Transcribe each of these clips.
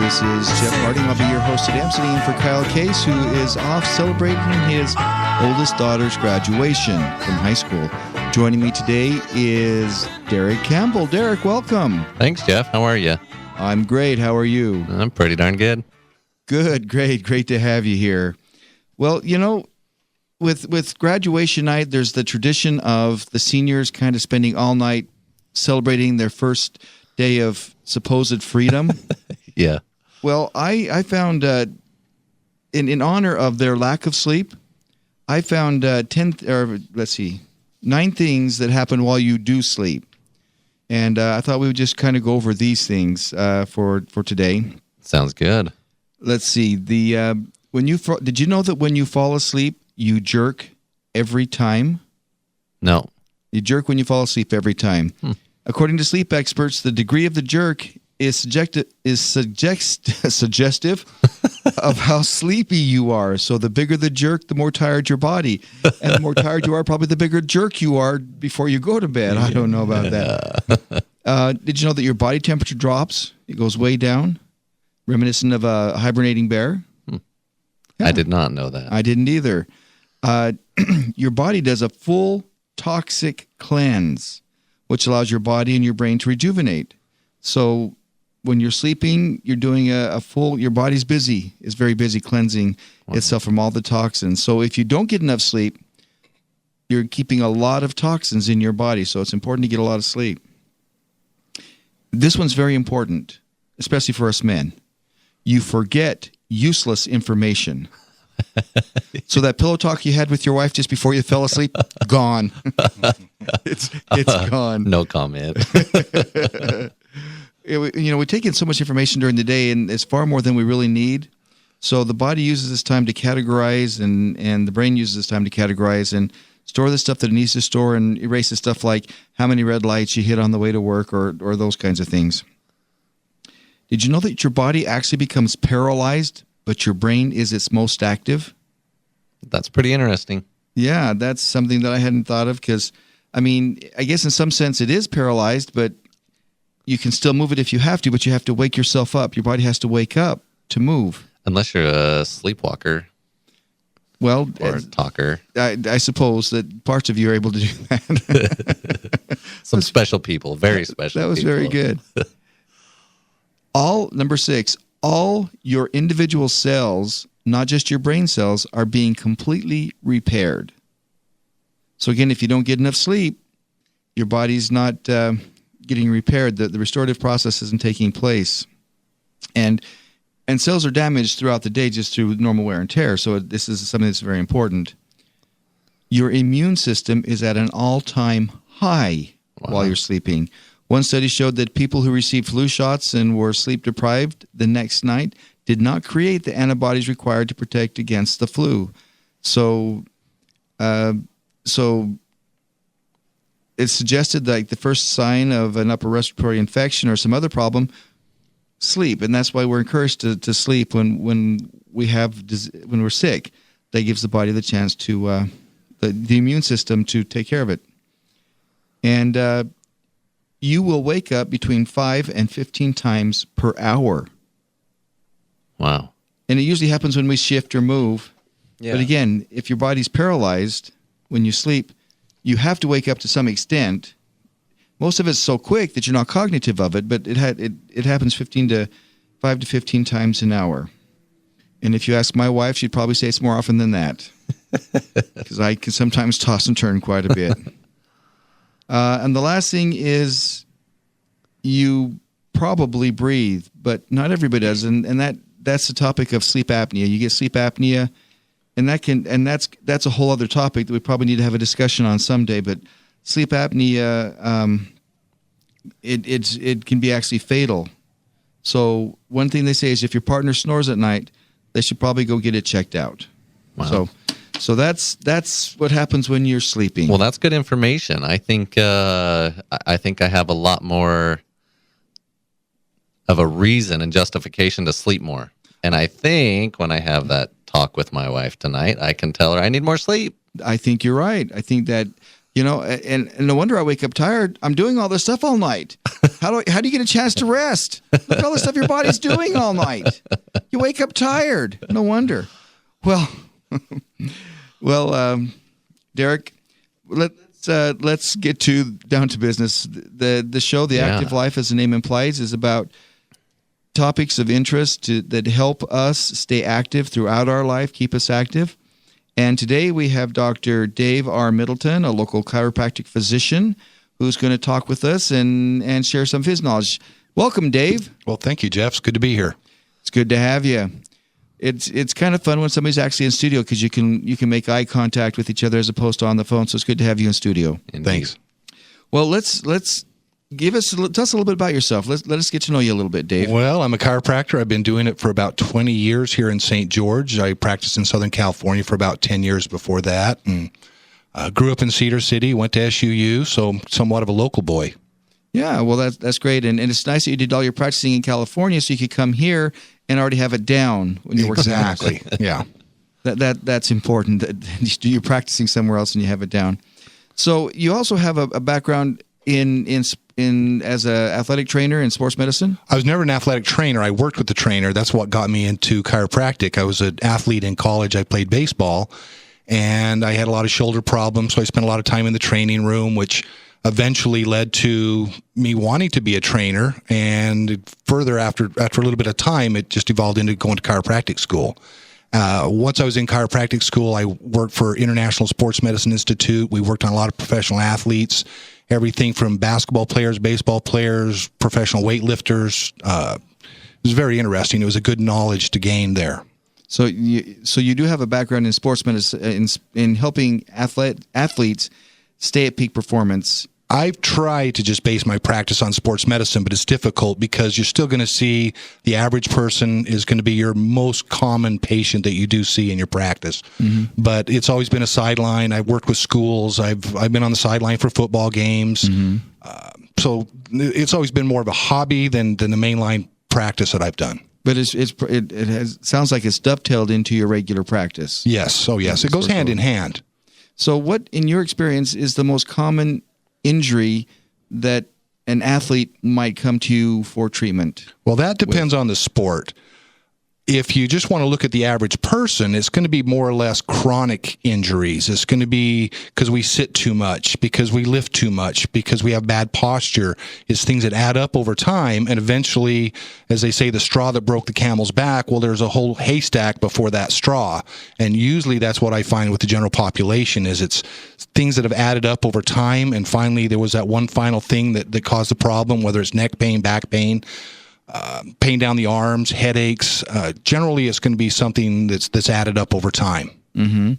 This is Jeff Harding. I'll be your host today. I'm sitting in for Kyle Case, who is off celebrating his oldest daughter's graduation from high school. Joining me today is Derek Campbell. Derek, welcome. Thanks, Jeff. How are you? I'm great. How are you? I'm pretty darn good. Good. Great to have you here. Well, you know, with graduation night, there's the tradition of the seniors kind of spending all night celebrating their first day of supposed freedom. Yeah. Well, I found, in honor of their lack of sleep, I found 9 things that happen while you do sleep. And I thought we would just kind of go over these things for today. Sounds good. Let's see. Did you know that when you fall asleep, you jerk every time? No. You jerk when you fall asleep every time. According to sleep experts, the degree of the jerk is suggestive of how sleepy you are. So the bigger the jerk, the more tired your body. And the more tired you are, probably the bigger jerk you are before you go to bed. I don't know about that. Did you know that your body temperature drops? It goes way down, reminiscent of a hibernating bear. Yeah. I did not know that. I didn't either. Your body does a full toxic cleanse, which allows your body and your brain to rejuvenate. So when you're sleeping, you're doing your body's busy, is very busy cleansing itself from all the toxins. So if you don't get enough sleep, you're keeping a lot of toxins in your body. So it's important to get a lot of sleep. This one's very important, especially for us men. You forget useless information. So that pillow talk you had with your wife just before you fell asleep, gone. It's gone. No comment. We take in so much information during the day, and it's far more than we really need. So the body uses this time to categorize, and the brain uses this time to categorize and store the stuff that it needs to store and erase the stuff like how many red lights you hit on the way to work or those kinds of things. Did you know that your body actually becomes paralyzed, but your brain is its most active? That's pretty interesting. Yeah, that's something that I hadn't thought of because, I guess in some sense it is paralyzed, but you can still move it if you have to, but you have to wake yourself up. Your body has to wake up to move. Unless you're a sleepwalker. Well, or a talker. I suppose that parts of you are able to do that. Some special people, very special That was people. very good. Number 6, all your individual cells, not just your brain cells, are being completely repaired. So again, if you don't get enough sleep, your body's not getting repaired. The restorative process isn't taking place. And cells are damaged throughout the day just through normal wear and tear. So this is something that's very important. Your immune system is at an all-time high while you're sleeping. One study showed that people who received flu shots and were sleep deprived the next night did not create the antibodies required to protect against the flu. So it's suggested like the first sign of an upper respiratory infection or some other problem, sleep, and that's why we're encouraged to sleep when we're sick. That gives the body the chance to the immune system to take care of it. And you will wake up between 5 and 15 times per hour. Wow. And it usually happens when we shift or move. Yeah. But again, if your body's paralyzed when you sleep, you have to wake up to some extent. Most of it's so quick that you're not cognitive of it, but it happens 5 to 15 times an hour. And if you ask my wife, she'd probably say it's more often than that, because I can sometimes toss and turn quite a bit. And the last thing is you probably breathe, but not everybody does, and that's the topic of sleep apnea. You get sleep apnea, and that's a whole other topic that we probably need to have a discussion on someday. But sleep apnea, it can be actually fatal. So one thing they say is if your partner snores at night, they should probably go get it checked out. Wow. So that's what happens when you're sleeping. Well, that's good information. I think I have a lot more of a reason and justification to sleep more. And I think when I have that talk with my wife tonight, I can tell her I need more sleep. I think you're right. I think that And no wonder I wake up tired. I'm doing all this stuff all night. How do you get a chance to rest? Look at all the stuff your body's doing all night. You wake up tired. No wonder. Well, Derek, let's get down to business. The show, The Active Life, as the name implies, is about topics of interest that help us stay active throughout our life, keep us active. And today we have Dr. Dave R. Middleton, a local chiropractic physician, who's going to talk with us and share some of his knowledge. Welcome, Dave. Well, thank you, Jeff. It's good to be here. It's good to have you. It's kind of fun when somebody's actually in studio because you can make eye contact with each other as opposed to on the phone. So it's good to have you in studio. Indeed. Thanks. Well, let's tell us a little bit about yourself. Let us get to know you a little bit, Dave. Well, I'm a chiropractor. I've been doing it for about 20 years here in St. George. I practiced in Southern California for about 10 years before that, and grew up in Cedar City, went to SUU, so somewhat of a local boy. Yeah, well, that's great, and it's nice that you did all your practicing in California, so you could come here and already have it down when you're working. Exactly. Yeah. That's important. That you're practicing somewhere else and you have it down. So you also have a background in as a athletic trainer in sports medicine? I was never an athletic trainer. I worked with the trainer. That's what got me into chiropractic. I was an athlete in college. I played baseball, and I had a lot of shoulder problems, so I spent a lot of time in the training room, which eventually led to me wanting to be a trainer. And further, after a little bit of time, it just evolved into going to chiropractic school. Once I was in chiropractic school, I worked for International Sports Medicine Institute. We worked on a lot of professional athletes, everything from basketball players, baseball players, professional weightlifters. It was very interesting. It was a good knowledge to gain there. So you do have a background in sports medicine, in helping athletes stay at peak performance. I've tried to just base my practice on sports medicine, but it's difficult because you're still going to see the average person is going to be your most common patient that you do see in your practice. Mm-hmm. But it's always been a sideline. I've worked with schools. I've been on the sideline for football games. Mm-hmm. So it's always been more of a hobby than the mainline practice that I've done. But sounds like it's dovetailed into your regular practice. Yes. Oh, yes. It goes hand in hand. So what, in your experience, is the most common injury that an athlete might come to you for treatment? Well, that depends on the sport. If you just want to look at the average person, it's going to be more or less chronic injuries. It's going to be because we sit too much, because we lift too much, because we have bad posture. It's things that add up over time, and eventually, as they say, the straw that broke the camel's back, well, there's a whole haystack before that straw. And usually that's what I find with the general population is it's things that have added up over time, and finally there was that one final thing that caused the problem, whether it's neck pain, back pain, pain down the arms, headaches. Generally, it's going to be something that's added up over time. Mm-hmm.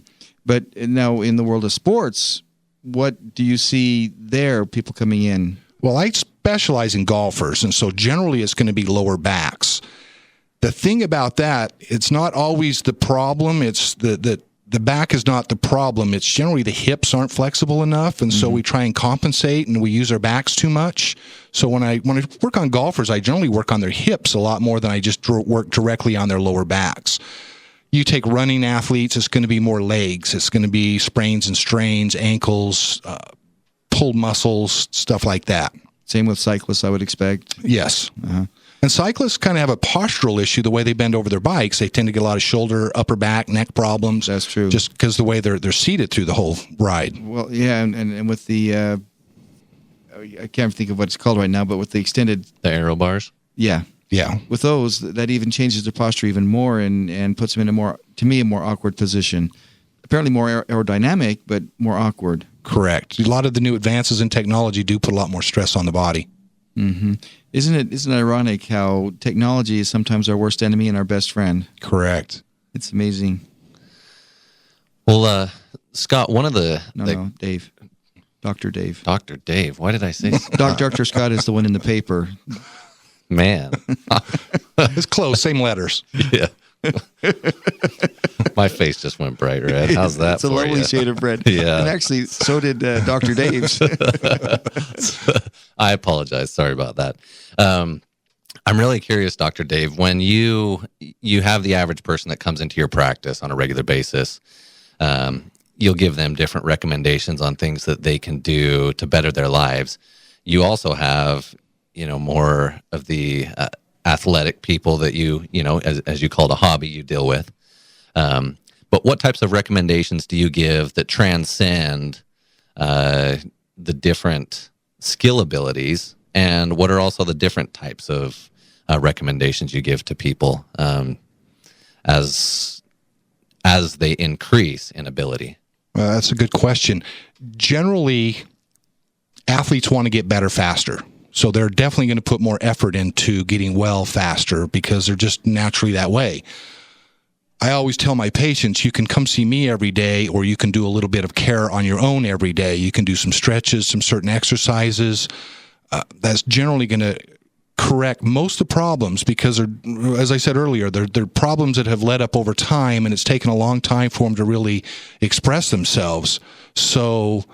But now, in the world of sports, what do you see there, people coming in? Well, I specialize in golfers, and so generally it's going to be lower backs. The thing about that, it's not always the problem. It's the back is not the problem. It's generally the hips aren't flexible enough, and so we try and compensate, and we use our backs too much. So when I work on golfers, I generally work on their hips a lot more than I just work directly on their lower backs. You take running athletes, it's going to be more legs. It's going to be sprains and strains, ankles, pulled muscles, stuff like that. Same with cyclists, I would expect. Yes. Uh-huh. And cyclists kind of have a postural issue, the way they bend over their bikes. They tend to get a lot of shoulder, upper back, neck problems. That's true. Just because the way they're seated through the whole ride. Well, yeah, and with the, I can't think of what it's called right now, but with the extended... The aero bars? Yeah. Yeah. With those, that even changes their posture even more and puts them in a more awkward position. Apparently more aerodynamic, but more awkward. Correct. A lot of the new advances in technology do put a lot more stress on the body. Mm-hmm. Isn't it ironic how technology is sometimes our worst enemy and our best friend? Correct. It's amazing. Well, Scott, one of the... No, Dave. Dr. Dave. Dr. Dave. Why did I say Dr. Scott is the one in the paper. Man. It's close. Same letters. Yeah. My face just went bright red. How's that? It's a lovely shade of red. Yeah. And actually, so did Dr. Dave's. I apologize. Sorry about that. I'm really curious, Dr. Dave, when you have the average person that comes into your practice on a regular basis, you'll give them different recommendations on things that they can do to better their lives. You also have, more of the athletic people that as you call it a hobby, you deal with. But what types of recommendations do you give that transcend the different skill abilities, and what are also the different types of recommendations you give to people as they increase in ability? Well, that's a good question. Generally, athletes want to get better faster. So they're definitely going to put more effort into getting well faster because they're just naturally that way. I always tell my patients, you can come see me every day, or you can do a little bit of care on your own every day. You can do some stretches, some certain exercises. That's generally going to correct most of the problems because, as I said earlier, they're problems that have led up over time, and it's taken a long time for them to really express themselves. So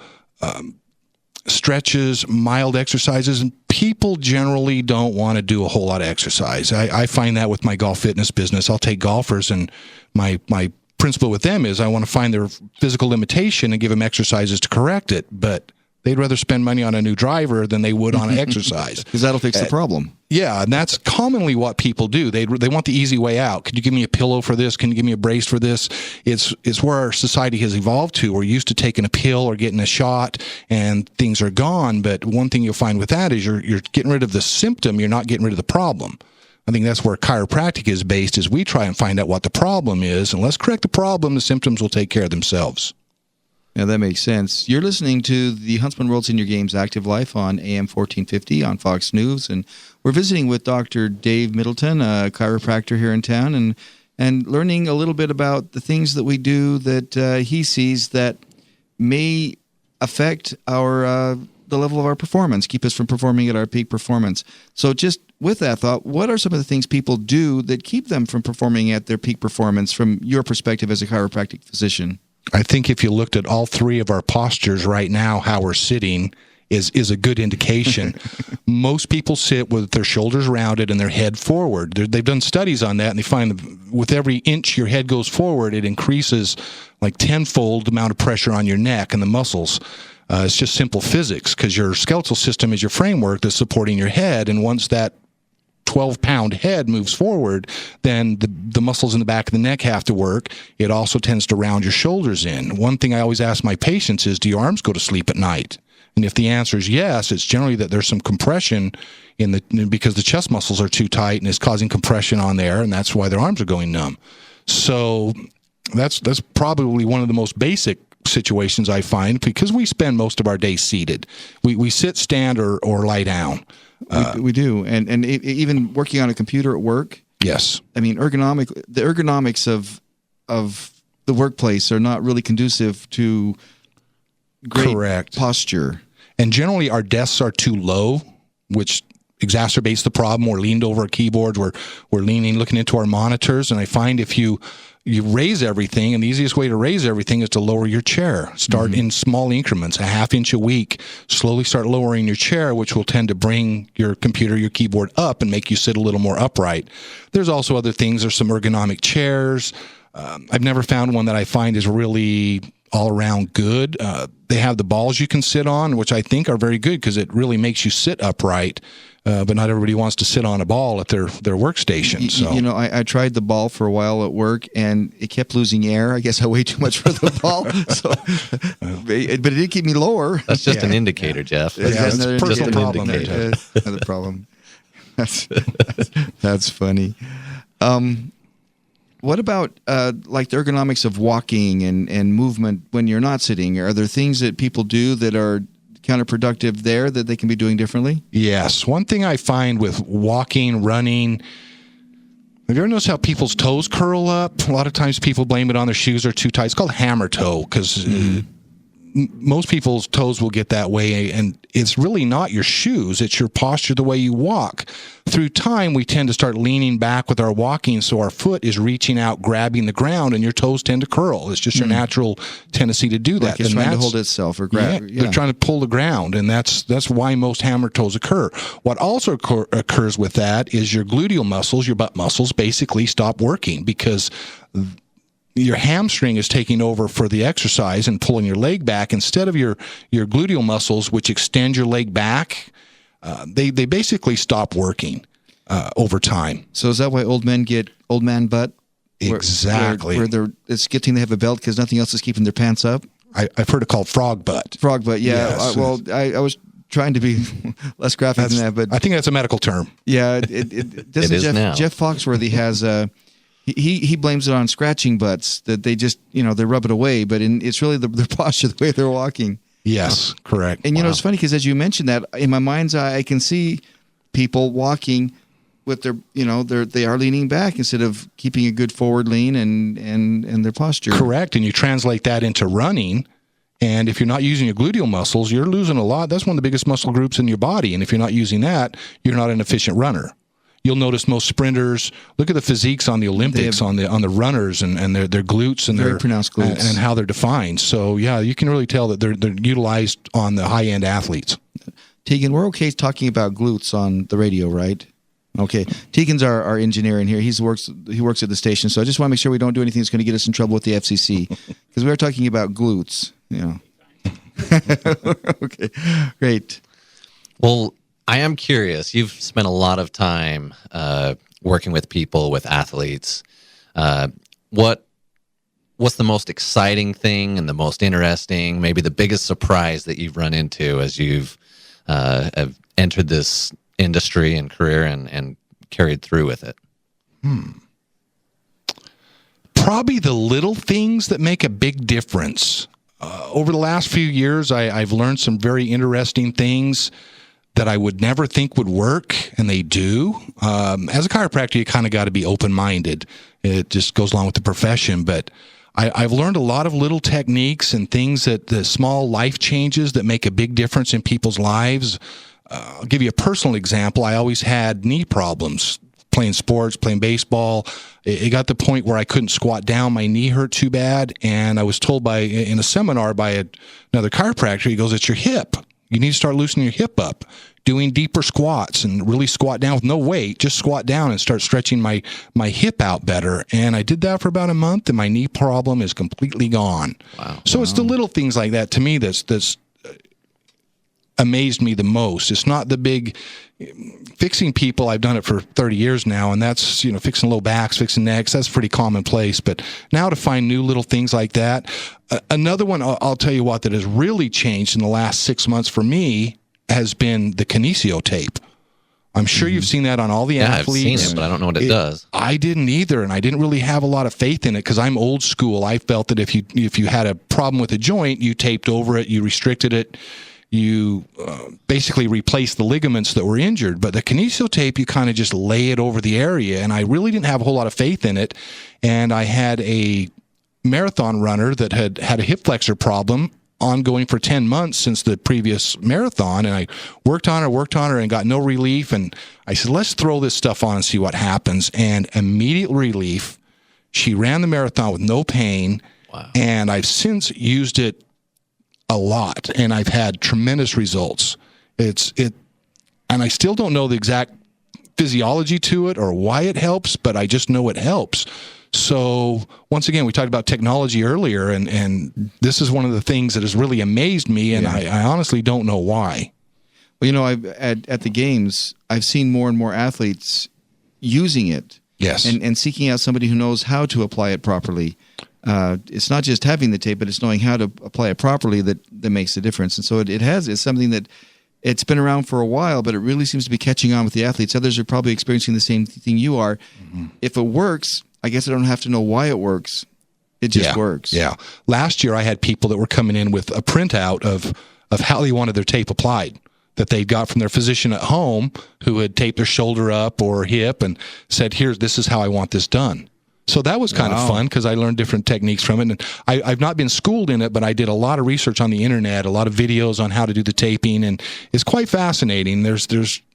stretches, mild exercises, and people generally don't want to do a whole lot of exercise. I find that with my golf fitness business. I'll take golfers, and my principle with them is I want to find their physical limitation and give them exercises to correct it, but they'd rather spend money on a new driver than they would on an exercise. Because that'll fix the problem. Yeah, and that's commonly what people do. They want the easy way out. Could you give me a pillow for this? Can you give me a brace for this? It's where our society has evolved to. We're used to taking a pill or getting a shot, and things are gone. But one thing you'll find with that is you're getting rid of the symptom. You're not getting rid of the problem. I think that's where chiropractic is based, is we try and find out what the problem is, and let's correct the problem. The symptoms will take care of themselves. Yeah, that makes sense. You're listening to the Huntsman World Senior Games Active Life on AM 1450 on Fox News, and we're visiting with Dr. Dave Middleton, a chiropractor here in town, and learning a little bit about the things that we do that he sees that may affect our the level of our performance, keep us from performing at our peak performance. So just with that thought, what are some of the things people do that keep them from performing at their peak performance from your perspective as a chiropractic physician? I think if you looked at all three of our postures right now, how we're sitting is a good indication. Most people sit with their shoulders rounded and their head forward. They've done studies on that, and they find that with every inch your head goes forward, it increases like tenfold the amount of pressure on your neck and the muscles. It's just simple physics, because your skeletal system is your framework that's supporting your head, and once that 12-pound head moves forward, then the muscles in the back of the neck have to work. It also tends to round your shoulders in. One thing I always ask my patients is, do your arms go to sleep at night? And if the answer is yes, it's generally that there's some compression because the chest muscles are too tight and it's causing compression on there, and that's why their arms are going numb. So that's probably one of the most basic situations I find, because we spend most of our day seated. We sit, stand, or lie down. We do, and even working on a computer at work. Yes, I mean the ergonomics of the workplace are not really conducive to great posture. And generally, our desks are too low, which exacerbates the problem. We're leaned over our keyboards. We're leaning, looking into our monitors, and I find if you raise everything, and the easiest way to raise everything is to lower your chair. Start in small increments, a half inch a week. Slowly start lowering your chair, which will tend to bring your computer, your keyboard up and make you sit a little more upright. There's also other things. There's some ergonomic chairs. I've never found one that I find is really all around good. They have the balls you can sit on, which I think are very good because it really makes you sit upright. But not everybody wants to sit on a ball at their workstation. So I tried the ball for a while at work, and it kept losing air. I guess I weighed too much for the ball. But it did keep me lower. That's just an indicator, Jeff. That's a personal problem. Another problem. That's funny. What about like the ergonomics of walking and movement when you're not sitting? Are there things that people do that are counterproductive there that they can be doing differently? Yes. One thing I find with walking, running, have you ever noticed how people's toes curl up? A lot of times people blame it on their shoes are too tight. It's called hammer toe because most people's toes will get that way, and it's really not your shoes. It's your posture, the way you walk. Through time, we tend to start leaning back with our walking, so our foot is reaching out, grabbing the ground, and your toes tend to curl. It's just your natural tendency to do that. Like it's trying to hold itself or grab. Yeah, they're trying to pull the ground, and that's why most hammer toes occur. What also occurs with that is your gluteal muscles, your butt muscles, basically stop working because your hamstring is taking over for the exercise and pulling your leg back instead of your gluteal muscles, which extend your leg back. They basically stop working over time. So is that why old men get old man butt? Exactly. Where it's a good thing they have a belt because nothing else is keeping their pants up. I've heard it called frog butt. Frog butt, yeah. Yes. I was trying to be less graphic than that, but I think that's a medical term. Yeah, it doesn't. It is now. Jeff Foxworthy has he blames it on scratching butts that they just they rub it away, but it's really their posture, the way they're walking. Yes, correct. And it's funny because as you mentioned that, in my mind's eye, I can see people walking with their they are leaning back instead of keeping a good forward lean and their posture. Correct, and you translate that into running. And if you're not using your gluteal muscles, you're losing a lot. That's one of the biggest muscle groups in your body. And if you're not using that, you're not an efficient runner. You'll notice most sprinters, look at the physiques on the Olympics, on the runners and their glutes and very pronounced glutes and how they're defined. So yeah, you can really tell that they're utilized on the high end athletes. Tegan, we're okay talking about glutes on the radio, right? Okay. Tegan's our engineer in here. He works at the station. So I just want to make sure we don't do anything that's going to get us in trouble with the FCC because we are talking about glutes. Okay. Great. Well, I am curious. You've spent a lot of time working with people, with athletes. What's the most exciting thing and the most interesting, maybe the biggest surprise that you've run into as you've have entered this industry and career and carried through with it? Probably the little things that make a big difference. Over the last few years, I've learned some very interesting things that I would never think would work, and they do. As a chiropractor, you kind of got to be open-minded. It just goes along with the profession, but I've learned a lot of little techniques and things the small life changes that make a big difference in people's lives. I'll give you a personal example. I always had knee problems playing sports, playing baseball. It got to the point where I couldn't squat down. My knee hurt too bad. And I was told in a seminar by another chiropractor, he goes, it's your hip. You need to start loosening your hip up, doing deeper squats and really squat down with no weight. Just squat down and start stretching my hip out better. And I did that for about a month, and my knee problem is completely gone. Wow. So it's the little things like that to me that's amazed me the most. It's not the big fixing people. I've done it for 30 years now, and that's, fixing low backs, fixing necks. That's pretty commonplace. But now to find new little things like that. Another one, I'll tell you what, that has really changed in the last 6 months for me has been the kinesio tape. I'm sure you've seen that on all the athletes. I've seen it, but I don't know what it does. I didn't either, and I didn't really have a lot of faith in it because I'm old school. I felt that if you had a problem with a joint, you taped over it, you restricted it, you basically replace the ligaments that were injured. But the kinesio tape, you kind of just lay it over the area, and I really didn't have a whole lot of faith in it. And I had a marathon runner that had a hip flexor problem ongoing for 10 months since the previous marathon, and I worked on her and got no relief. And I said, let's throw this stuff on and see what happens. And immediate relief. She ran the marathon with no pain. Wow. And I've since used it a lot, and I've had tremendous results. And I still don't know the exact physiology to it or why it helps, but I just know it helps. So once again, we talked about technology earlier, and this is one of the things that has really amazed me, and I honestly don't know why. Well, I've at the games, I've seen more and more athletes using it. Yes. And seeking out somebody who knows how to apply it properly. It's not just having the tape, but it's knowing how to apply it properly that makes the difference. And so it's something that it's been around for a while, but it really seems to be catching on with the athletes. Others are probably experiencing the same thing you are. Mm-hmm. If it works, I guess I don't have to know why it works. It just works. Yeah. Last year, I had people that were coming in with a printout of how they wanted their tape applied that they got from their physician at home who had taped their shoulder up or hip and said, this is how I want this done. So that was kind of fun because I learned different techniques from it. And I've not been schooled in it, but I did a lot of research on the internet, a lot of videos on how to do the taping, and it's quite fascinating. There's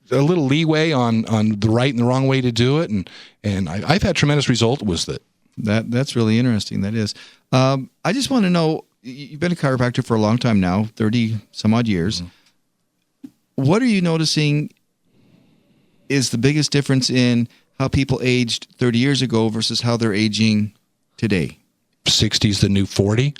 a little leeway on the right and the wrong way to do it, and I've had tremendous results with it. That's really interesting. That is. I just want to know, you've been a chiropractor for a long time now, 30 some odd years. Mm-hmm. What are you noticing is the biggest difference in how people aged 30 years ago versus how they're aging today 60's the new 40?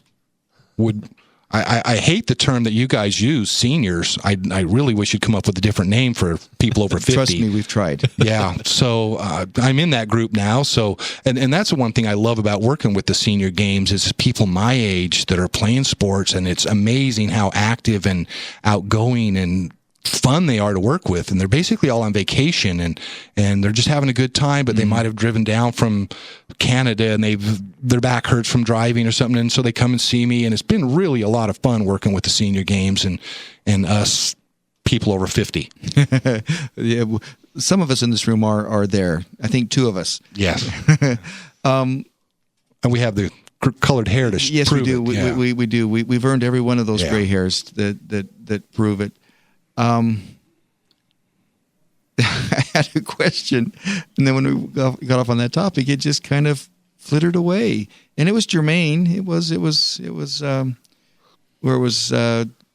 I hate the term that you guys use, seniors. I really wish you'd come up with a different name for people over 50. Trust me, we've tried. Yeah. So I'm in that group now. So, and that's the one thing I love about working with the senior games is people my age that are playing sports, and it's amazing how active and outgoing and fun they are to work with, and they're basically all on vacation and they're just having a good time, but they might have driven down from Canada and their back hurts from driving or something, and so they come and see me, and it's been really a lot of fun working with the senior games and us people over 50. Yeah, some of us in this room are there. I think 2 of us. Yes. And we have the colored hair to yes, prove we do. it. We do. We've earned every one of those Yeah. gray hairs that prove it. I had a question, and then when we got off on that topic, it just kind of flittered away, and it was germane. It was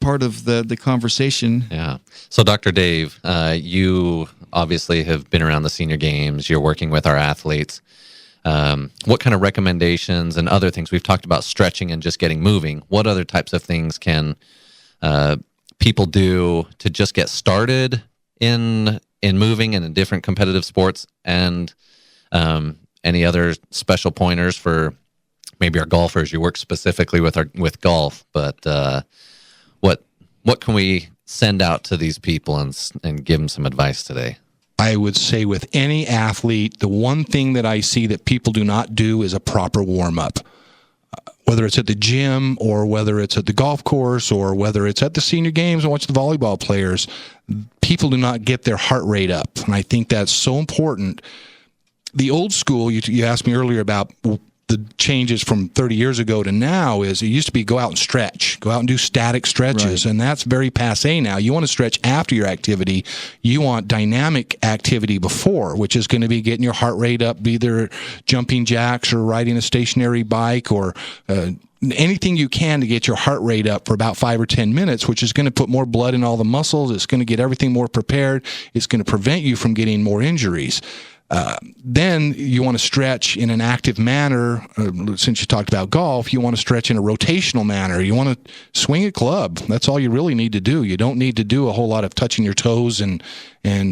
part of the conversation. Yeah. So, Dr. Dave, you obviously have been around the senior games. You're working with our athletes. What kind of recommendations and other things? We've talked about stretching and just getting moving. What other types of things can people do to just get started in moving and in different competitive sports, and any other special pointers for maybe our golfers? You work specifically with golf, but what can we send out to these people and give them some advice today? I would say with any athlete, the one thing that I see that people do not do is a proper warm-up. Whether it's at the gym or whether it's at the golf course or whether it's at the senior games and watch the volleyball players, people do not get their heart rate up. And I think that's so important. The old school, you asked me earlier about the changes from 30 years ago to now, is it used to be go out and stretch, go out and do static stretches. Right. And that's very passé now. You want to stretch after your activity. You want dynamic activity before, which is going to be getting your heart rate up, either jumping jacks or riding a stationary bike or anything you can to get your heart rate up for about 5 or 10 minutes, which is going to put more blood in all the muscles. It's going to get everything more prepared. It's going to prevent you from getting more injuries. Then you want to stretch in an active manner. Since you talked about golf, you want to stretch in a rotational manner. You want to swing a club. That's all you really need to do. You don't need to do a whole lot of touching your toes and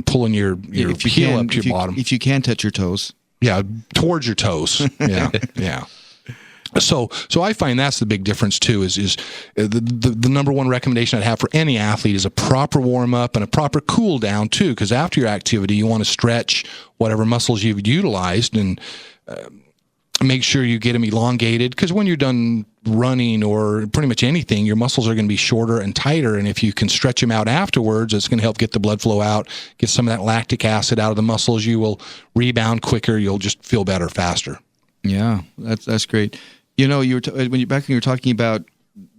pulling your heel up to your bottom. If you can touch your toes. Yeah, towards your toes. Yeah, yeah. So I find that's the big difference too. Is the number one recommendation I'd have for any athlete is a proper warm up and a proper cool down too. Because after your activity, you want to stretch whatever muscles you've utilized and make sure you get them elongated. Because when you're done running or pretty much anything, your muscles are going to be shorter and tighter. And if you can stretch them out afterwards, it's going to help get the blood flow out, get some of that lactic acid out of the muscles. You will rebound quicker. You'll just feel better faster. Yeah, that's great. You know, you were when you were talking about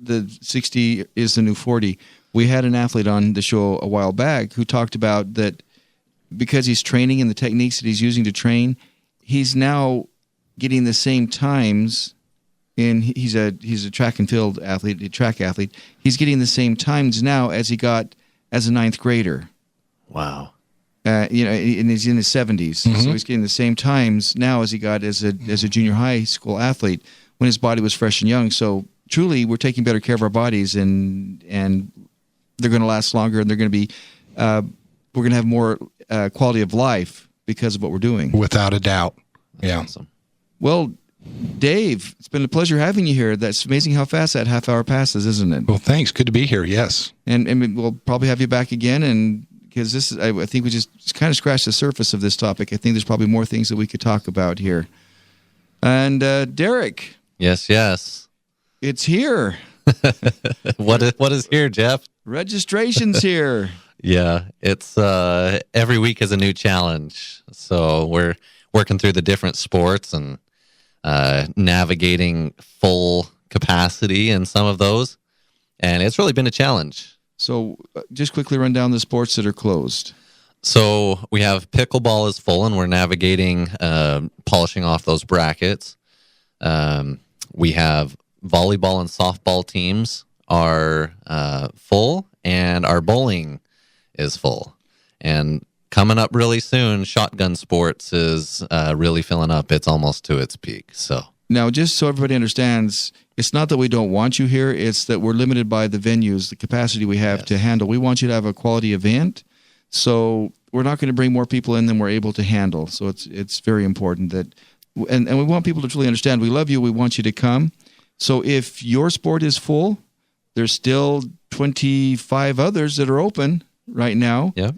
the 60 is the new 40. We had an athlete on the show a while back who talked about that because he's training and the techniques that he's using to train, he's now getting the same times. And he's a track and field athlete, a track athlete. He's getting the same times now as he got as a 9th grader. Wow. And he's in his 70s, Mm-hmm. so he's getting the same times now as he got as a junior high school athlete when his body was fresh and young. So truly, we're taking better care of our bodies, and they're going to last longer, and they're going to be we're going to have more quality of life because of what we're doing. Without a doubt. Yeah. Awesome. Well, Dave, it's been a pleasure having you here. That's amazing how fast that half hour passes, isn't it? Well, thanks. Good to be here. Yes. And we'll probably have you back again, and because this is, I think we just kind of scratched the surface of this topic. I think there's probably more things that we could talk about here. And Derek. Yes. It's here. What is here, Jeff? Registration's here. Yeah, it's every week is a new challenge. So we're working through the different sports and navigating full capacity in some of those. And it's really been a challenge. So just quickly run down the sports that are closed. So we have pickleball is full, and we're navigating, polishing off those brackets. We have volleyball and softball teams are full, and our bowling is full. And coming up really soon, shotgun sports is really filling up. It's almost to its peak. So Now, just so everybody understands, it's not that we don't want you here. It's that we're limited by the venues, the capacity we have to handle. We want you to have a quality event. So we're not going to bring more people in than we're able to handle. So it's very important that, and we want people to truly understand, we love you. We want you to come. So if your sport is full, there's still 25 others that are open right now. Yep.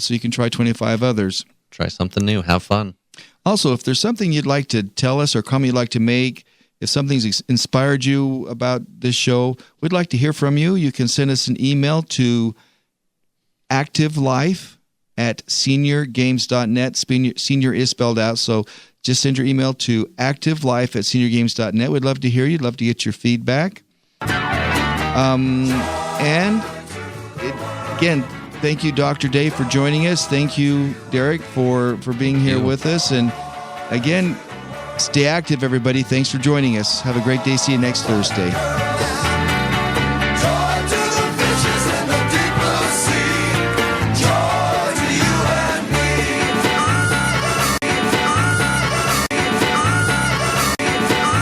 So you can try 25 others. Try something new. Have fun. Also, if there's something you'd like to tell us or comment you'd like to make, if something's inspired you about this show, we'd like to hear from you. You can send us an email to activelife@seniorgames.net. Senior is spelled out, so just send your email to activelife@seniorgames.net. We'd love to hear you. Love to get your feedback. Again, thank you, Dr. Dave, for joining us. Thank you, Derek, for being here with us. And again, stay active, everybody. Thanks for joining us. Have a great day. See you next Thursday.